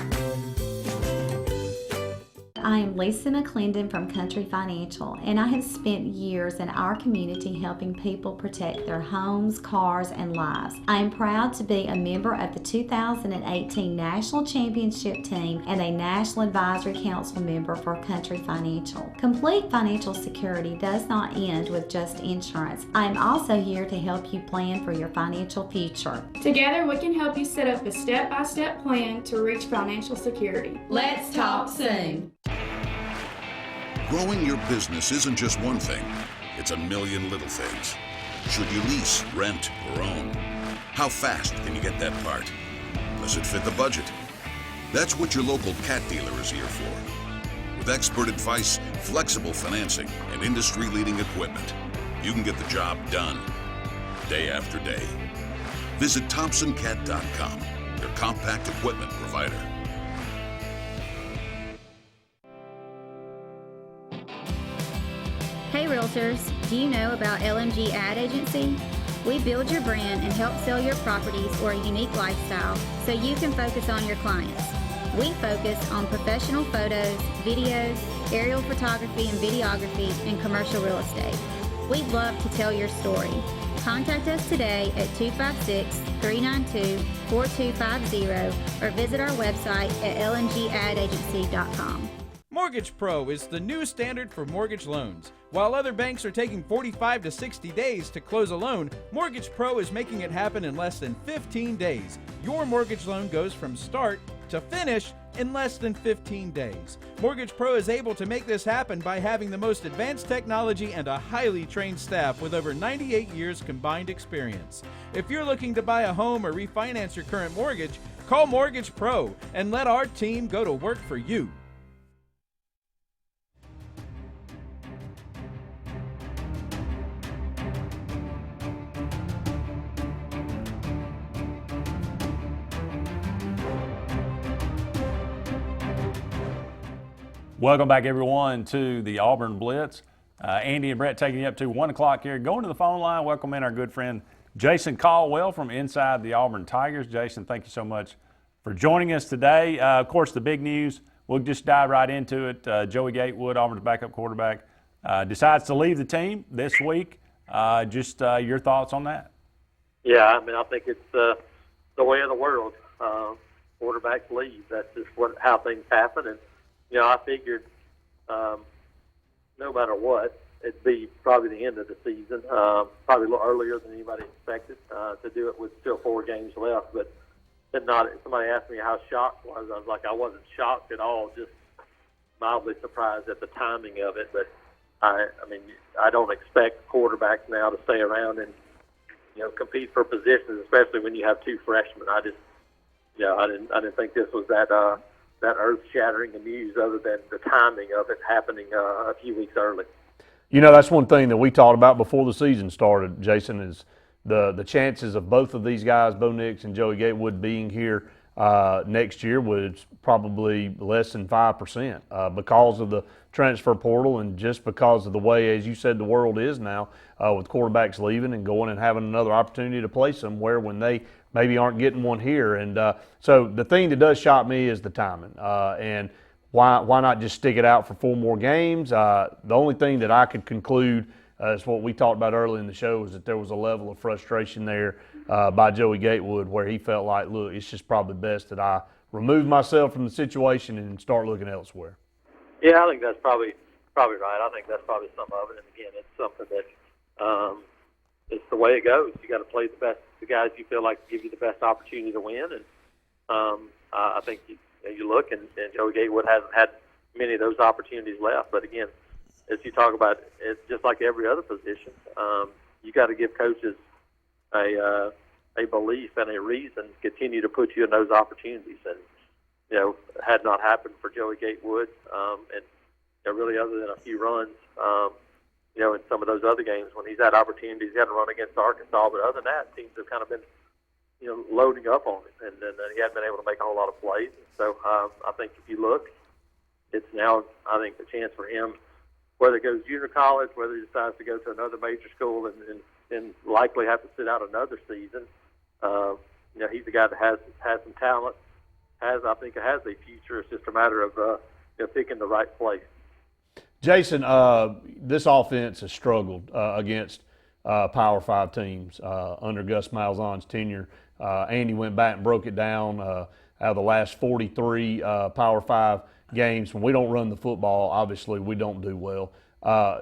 I am Lisa McClendon from Country Financial, and I have spent years in our community helping people protect their homes, cars, and lives. I am proud to be a member of the 2018 National Championship Team and a National Advisory Council member for Country Financial. Complete financial security does not end with just insurance. I am also here to help you plan for your financial future. Together, we can help you set up a step-by-step plan to reach financial security. Let's talk soon. Growing your business isn't just one thing, it's a million little things. Should you lease, rent, or own? How fast can you get that part? Does it fit the budget? That's what your local cat dealer is here for. With expert advice, flexible financing, and industry-leading equipment, you can get the job done, day after day. Visit ThompsonCat.com, your compact equipment provider. Hey Realtors, do you know about LMG Ad Agency? We build your brand and help sell your properties or a unique lifestyle so you can focus on your clients. We focus on professional photos, videos, aerial photography and videography, and commercial real estate. We'd love to tell your story. Contact us today at 256-392-4250 or visit our website at lmgadagency.com. Mortgage Pro is the new standard for mortgage loans. While other banks are taking 45 to 60 days to close a loan, Mortgage Pro is making it happen in less than 15 days. Your mortgage loan goes from start to finish in less than 15 days. Mortgage Pro is able to make this happen by having the most advanced technology and a highly trained staff with over 98 years combined experience. If you're looking to buy a home or refinance your current mortgage, call Mortgage Pro and let our team go to work for you. Welcome back, everyone, to the Auburn Blitz. Andy and Brett taking you up to 1 o'clock here. Going to the phone line, welcome in our good friend Jason Caldwell from inside the Auburn Tigers. Jason, thank you so much for joining us today. Of course, the big news, we'll just dive right into it. Joey Gatewood, Auburn's backup quarterback, decides to leave the team this week. Just your thoughts on that? Yeah, I mean, I think it's the way of the world. Quarterbacks leave. That's just how things happen. And you know, I figured no matter what, it'd be probably the end of the season, probably a little earlier than anybody expected to do it with still 4 games left. But not. Somebody asked me how shocked I was like, I wasn't shocked at all, just mildly surprised at the timing of it. But I mean, I don't expect quarterbacks now to stay around and compete for positions, especially when you have 2 freshmen. I didn't think this was that earth-shattering news, other than the timing of it happening a few weeks early. You know, that's one thing that we talked about before the season started, Jason, is the chances of both of these guys, Bo Nix and Joey Gatewood, being here next year was probably less than 5% because of the transfer portal and just because of the way, as you said, the world is now with quarterbacks leaving and going and having another opportunity to play somewhere when they maybe aren't getting one here. And so the thing that does shock me is the timing. And why not just stick it out for 4 more games? The only thing that I could conclude is what we talked about early in the show, is that there was a level of frustration there by Joey Gatewood where he felt like, look, it's just probably best that I remove myself from the situation and start looking elsewhere. Yeah, I think that's probably right. I think that's probably some of it. And again, it's something that it's the way it goes. You got to play the guys you feel like give you the best opportunity to win. And I think you look, and Joey Gatewood hasn't had many of those opportunities left. But again, as you talk about, it's just like every other position. You got to give coaches a belief and a reason to continue to put you in those opportunities. And had not happened for Joey Gatewood, and really other than a few runs, in some of those other games when he's had opportunities, he had a run against Arkansas. But other than that, teams have kind of been, loading up on him, and then he hadn't been able to make a whole lot of plays. So I think if you look, it's now, I think, the chance for him, whether it goes junior college, whether he decides to go to another major school and likely have to sit out another season. He's a guy that has some talent, has a future. It's just a matter of picking the right place. Jason, this offense has struggled against Power 5 teams under Gus Malzahn's tenure. Andy went back and broke it down. Out of the last 43 Power 5 games, when we don't run the football, obviously we don't do well.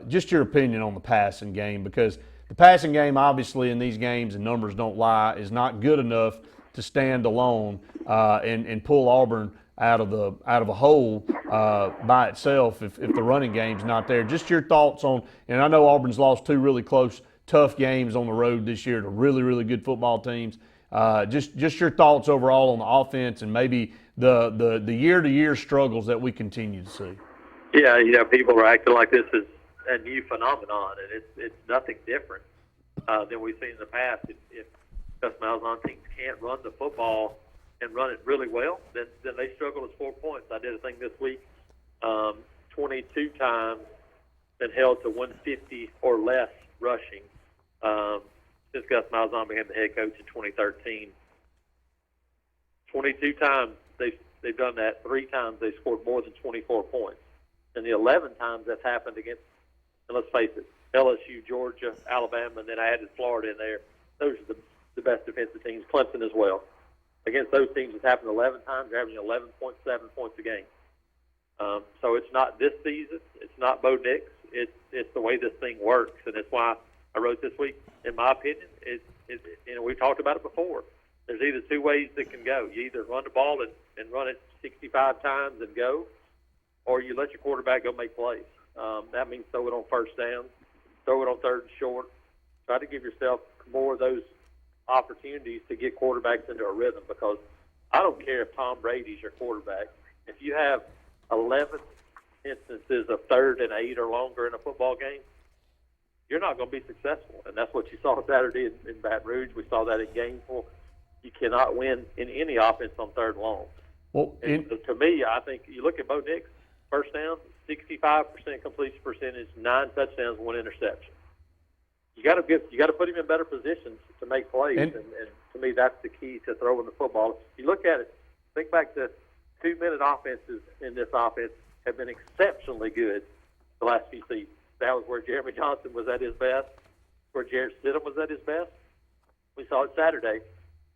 Just your opinion on the passing game, because the passing game, obviously, in these games, and numbers don't lie, is not good enough to stand alone and pull Auburn out of a hole by itself if the running game's not there. Just your thoughts on, and I know Auburn's lost 2 really close, tough games on the road this year to really, really good football teams. Just your thoughts overall on the offense and maybe the year-to-year struggles that we continue to see. Yeah, people are acting like this is a new phenomenon, and it's nothing different than we've seen in the past. If Gus Malzahn teams can't run the football and run it really well, then they struggle to score points. I did a thing this week, 22 times been held to 150 or less rushing since Gus Malzahn became the head coach in 2013. 22 times they've done that. 3 times they scored more than 24 points. And the 11 times that's happened against, and let's face it, LSU, Georgia, Alabama, and then I added Florida in there. Those are the best defensive teams. Clemson as well. Against those teams, it's happened 11 times. They're averaging 11.7 points a game. So it's not this season. It's not Bo Nix. It's the way this thing works, and that's why I wrote this week. In my opinion, we talked about it before. There's either 2 ways that can go. You either run the ball and run it 65 times and go, or you let your quarterback go make plays. That means throw it on first down, throw it on third and short. Try to give yourself more of those opportunities to get quarterbacks into a rhythm, because I don't care if Tom Brady's your quarterback. If you have 11 instances of 3rd and 8 or longer in a football game, you're not going to be successful. And that's what you saw Saturday in Baton Rouge. We saw that in Gainesville. You cannot win in any offense on 3rd and long. Well, to me, I think you look at Bo Nix, first down, 65% completion percentage, 9 touchdowns, 1 interception. You got to put him in better positions to make plays, and to me, that's the key to throwing the football. If you look at it, think back to 2-minute offenses in this offense have been exceptionally good the last few seasons. That was where Jeremy Johnson was at his best, where Jarrett Stidham was at his best. We saw it Saturday.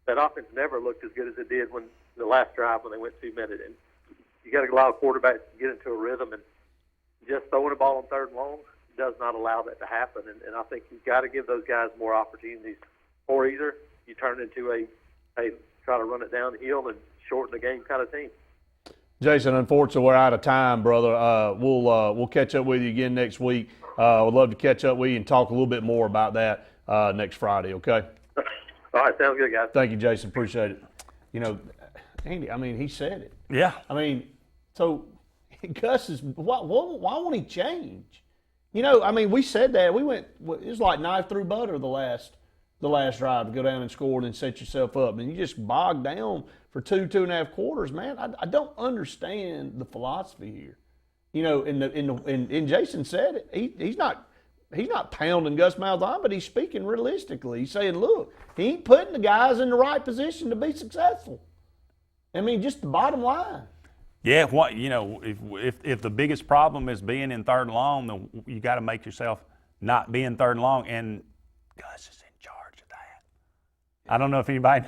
That offense never looked as good as it did when the last drive when they went 2-minute. And you got to allow quarterbacks to get into a rhythm, and just throwing the ball on 3rd and long does not allow that to happen. And I think you've got to give those guys more opportunities, or either you turn into a try to run it downhill and shorten the game kind of team. Jason, unfortunately, we're out of time, brother. We'll catch up with you again next week. Would love to catch up with you and talk a little bit more about that next Friday, okay? All right, sounds good, guys. Thank you, Jason. Appreciate it. Andy, I mean, he said it. Yeah. I mean, so Gus is, why won't he change? We said that. We went, it was like knife through butter the last drive to go down and score and then set yourself up. And you just bogged down for 2.5 quarters, man. I don't understand the philosophy here. And Jason said it. He's not pounding Gus Malzahn, but he's speaking realistically. He's saying, look, he ain't putting the guys in the right position to be successful. I mean, just the bottom line. Yeah, if the biggest problem is being in 3rd and long, then you got to make yourself not be in 3rd and long. And Gus is in charge of that. I don't know if anybody,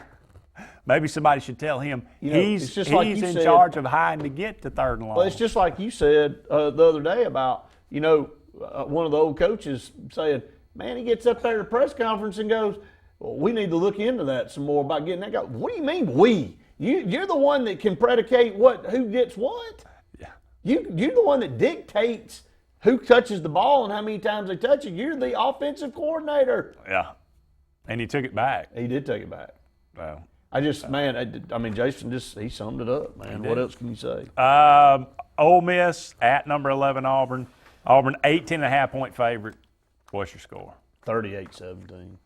maybe somebody should tell him he's in charge of hiding to get to 3rd and long. Well, it's just like you said the other day about, one of the old coaches saying, man, he gets up there at a press conference and goes, well, we need to look into that some more about getting that guy. What do you mean we? You're the one that can predicate who gets what. Yeah. You're the one that dictates who touches the ball and how many times they touch it. You're the offensive coordinator. Yeah. And he took it back. He did take it back. Wow. Jason he summed it up, man. What else can you say? Ole Miss at number 11 Auburn. Auburn 18.5-point favorite. What's your score? 38-17.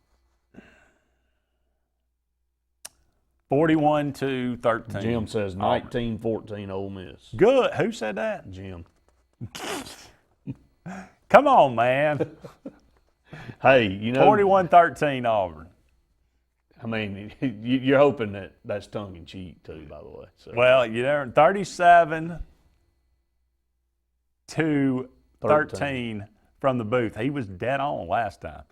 41-13. Jim says 19-14 Ole Miss. Good. Who said that? Jim. Come on, man. Hey, you know. 41-13 Auburn. I mean, you're hoping that that's tongue in cheek too, by the way. So. Well, you're 37-13 from the booth. He was dead on last time.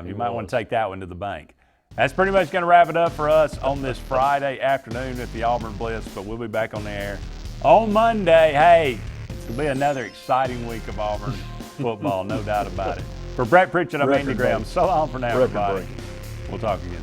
You might want to take that one to the bank. That's pretty much going to wrap it up for us on this Friday afternoon at the Auburn Blitz, but we'll be back on the air on Monday. Hey, it's going to be another exciting week of Auburn football, no doubt about it. For Brett Pritchett, I'm Andy Graham. So long for now, everybody. We'll talk again.